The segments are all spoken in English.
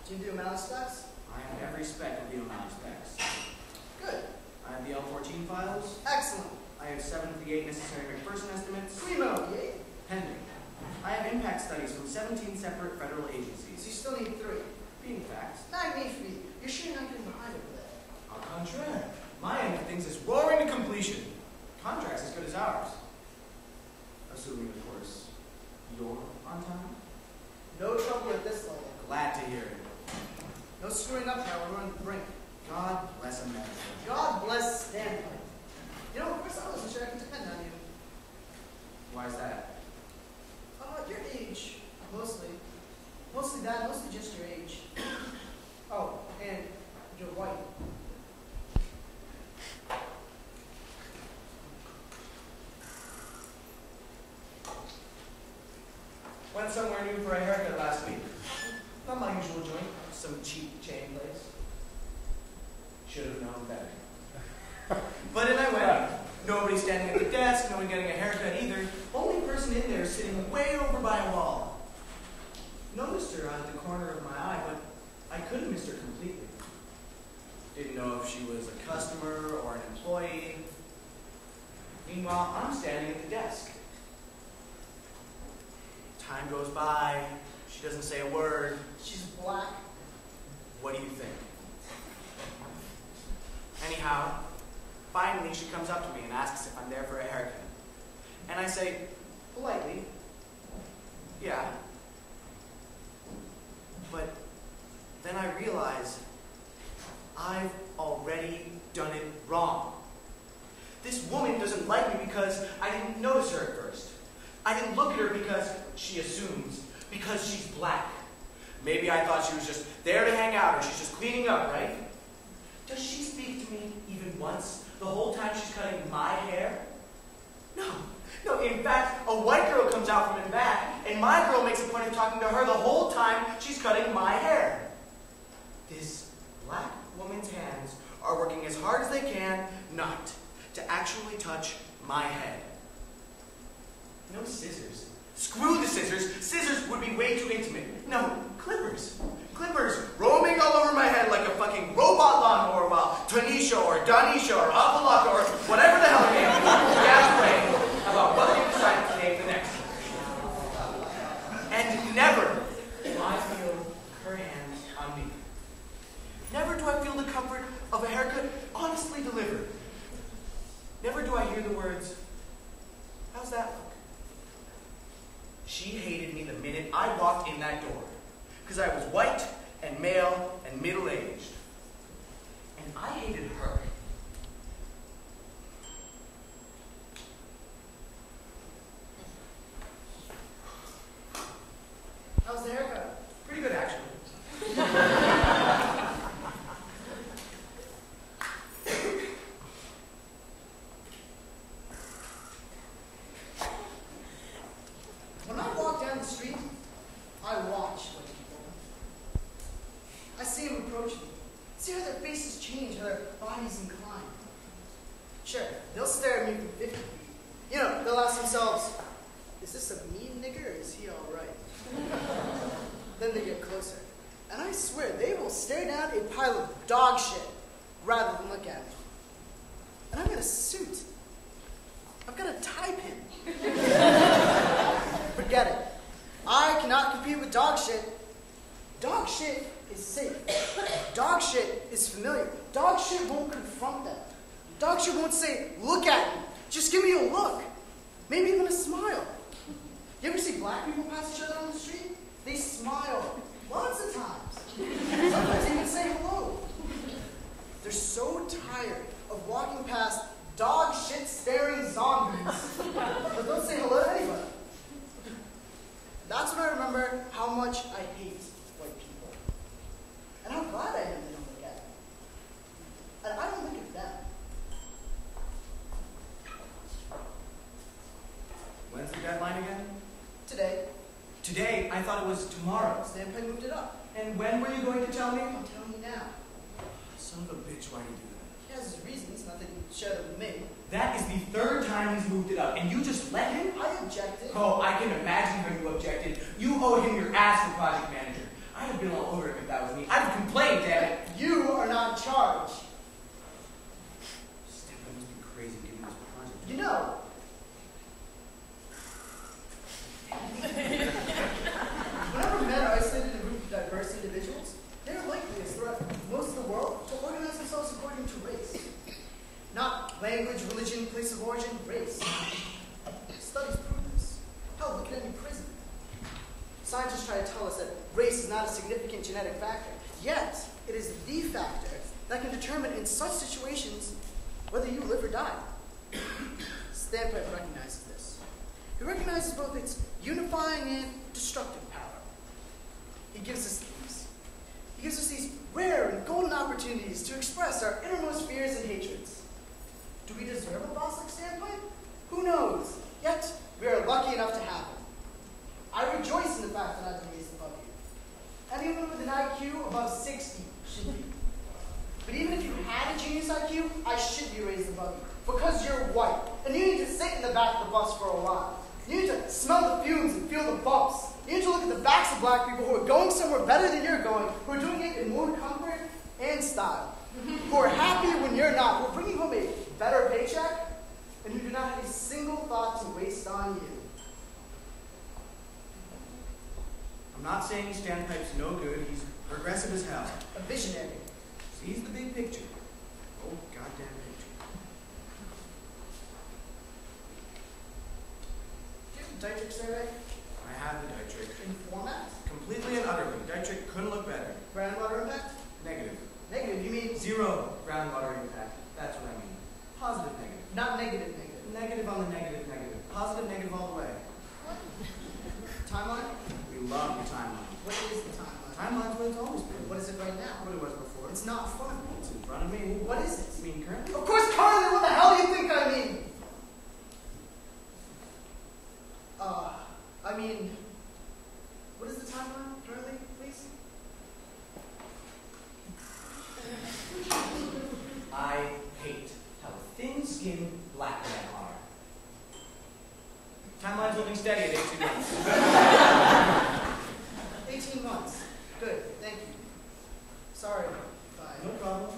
Do you do O'Malley specs? I have every spec of the O'Malley specs. Good. I have the L14 files. Excellent. I have 7 of the 8 necessary McPherson estimates. Primo, yay. Pending. I have impact studies from 17 separate federal So agencies. you still need 3. Being facts. Magnifique. You're sure you're not getting behind over there? Au contraire. My end of things is roaring to completion. Contracts as good as ours. Assuming, of course, you're on time. No trouble at this level. Glad to hear it. No screwing up now. We're on the brink. God bless America. God bless Stanley. You know, first I wasn't sure I could depend on you. Why is that? Your age, mostly. Mostly that, mostly just your age. Oh, and you're white. Went somewhere new for a haircut last week. Not my usual joint. Some cheap chain place. Should have known better. But in I went. Nobody standing at the desk, no one getting a haircut either. Only person in there sitting way over by a wall. Noticed her out of the corner of my eye, but I couldn't miss her completely. Didn't know if she was a customer or an employee. Meanwhile, I'm standing at the desk. Time goes by. She doesn't say a word. She's black. What do you think? Anyhow, finally she comes up to me and asks if I'm there for a haircut. And I say, politely, yeah. But then I realize I've already done it wrong. This woman doesn't like me because I didn't notice her at first. I didn't look at her because she assumes, because she's black. Maybe I thought she was just there to hang out or she's just cleaning up, right? Does she speak to me even once the whole time she's cutting my hair? No. No, in fact, a white girl comes out from in back, and my girl makes a point of talking to her the whole time she's cutting my hair. This black woman's hands are working as hard as they can not to actually touch my head. No scissors. Screw the scissors. Scissors would be way too intimate. No, clippers. Clippers roaming all over my head like a fucking robot lawnmower while Tanisha or Danisha or Apalaka or whatever the hell her name is, gas praying about what they decided to name the next. And never do I feel her hands on me. Never do I feel the comfort of a haircut honestly delivered. Never do I hear the words, how's that look? She hated me the minute I walked in that door. Because I was white and male and middle-aged. And I hated her. How's the haircut? Pretty good, actually. When I walk down the street, I watch what people do. I see them approach me. See how their faces change, how their bodies incline. Sure, they'll stare at me from 50 feet. You know, they'll ask themselves, is this a mean nigger or is he all right? Then they get closer. And I swear, they will stare down a pile of dog shit rather than look at me. And I'm in a suit. I've got a tie pin. Forget it. I cannot compete with dog shit. Dog shit is safe. Dog shit is familiar. Dog shit won't confront them. Dog shit won't say, look at me. Just give me a look. Maybe even a smile. You ever see black people pass each other on the street? They smile lots of times. Sometimes even say hello. They're so tired of walking past dog shit staring zombies. But don't say hello to anybody. That's when I remember how much I hate white people. And how glad I am they don't look at me. And I don't look at them. When's the deadline again? Today, Today? I thought it was tomorrow. Stanley moved it up. And when were you going to tell me? I'm telling you now. Son of a bitch, why do you do that? He has his reasons, not that he shared them with me. That is the 3rd time he's moved it up, and you just let him? I objected. Oh, I can imagine how you objected. You owe him your ass for project manager. I'd have been all over him if that was me. scientists try to tell us that race is not a significant genetic factor, yet it is the factor that can determine in such situations whether you live or die. Standpipe recognizes this. He recognizes both its unifying and destructive power. He gives us these. He gives us these rare and golden opportunities to express our innermost fears and hatreds. Do we deserve a boss like Standpipe? Who knows? Yet, we are lucky enough to have him. I rejoice in the fact that I've been raised above you. Anyone with an IQ above 60 should be. But even if you had a genius IQ, I should be raised above you. Because you're white, and you need to sit in the back of the bus for a while. You need to smell the fumes and feel the bumps. You need to look at the backs of black people who are going somewhere better than you're going, who are doing it in more comfort and style, who are happy when you're not, who are bringing home a better paycheck, and who do not have a single thought to waste on you. I'm not saying Standpipe's no good. He's progressive as hell. A visionary. Sees the big picture. Oh, goddamn picture. Do you have the Dietrich survey? I have the Dietrich. In format? Completely and utterly. Dietrich couldn't look better. Groundwater impact? Negative. Negative, you mean? 0 groundwater impact. That's what I mean. Positive negative. Not negative negative. Negative on the negative negative. Positive negative all the way. What? Timeline? We love the timeline. What is the timeline? Timeline's what it's always been. What is it right now? What it was before. It's not in front of me. It's in front of me. What is it? You mean currently? Of course, currently, what the hell do you think I mean? I mean, what is the timeline currently, please? I hate how thin-skinned black men are. Timeline's holding steady at 18 months. 18 months. Good, thank you. Sorry. Bye. No problem.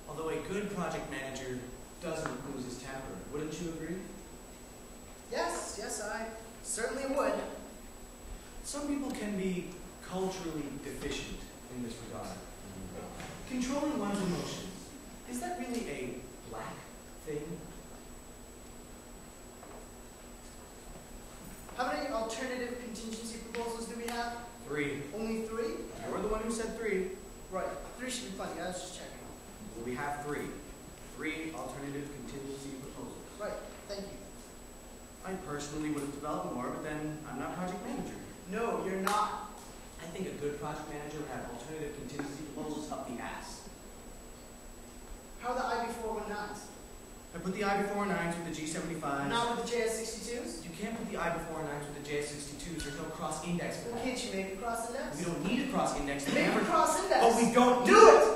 Although a good project manager doesn't lose his temper, wouldn't you agree? Yes, I certainly would. Some people can be culturally deficient in this regard. Controlling one's emotions, is that really a black thing? How many alternative contingency proposals do we have? 3. Only 3? You're the one who said 3. Right. 3 should be plenty. I was just checking. Well, we have 3. 3 alternative contingency proposals. Right. Thank you. I personally would have developed more, but then I'm not project manager. No, you're not. I think a good project manager would have alternative contingency proposals up the ass. How are the IB419s? I put the I-before-9s with the G75s. Not with the JS62s? You can't put the I-before-9s with the JS62s. There's no cross-index for Well, that. can't you make a cross-index? We don't need a cross-index. Make a cross-index. But we don't do it!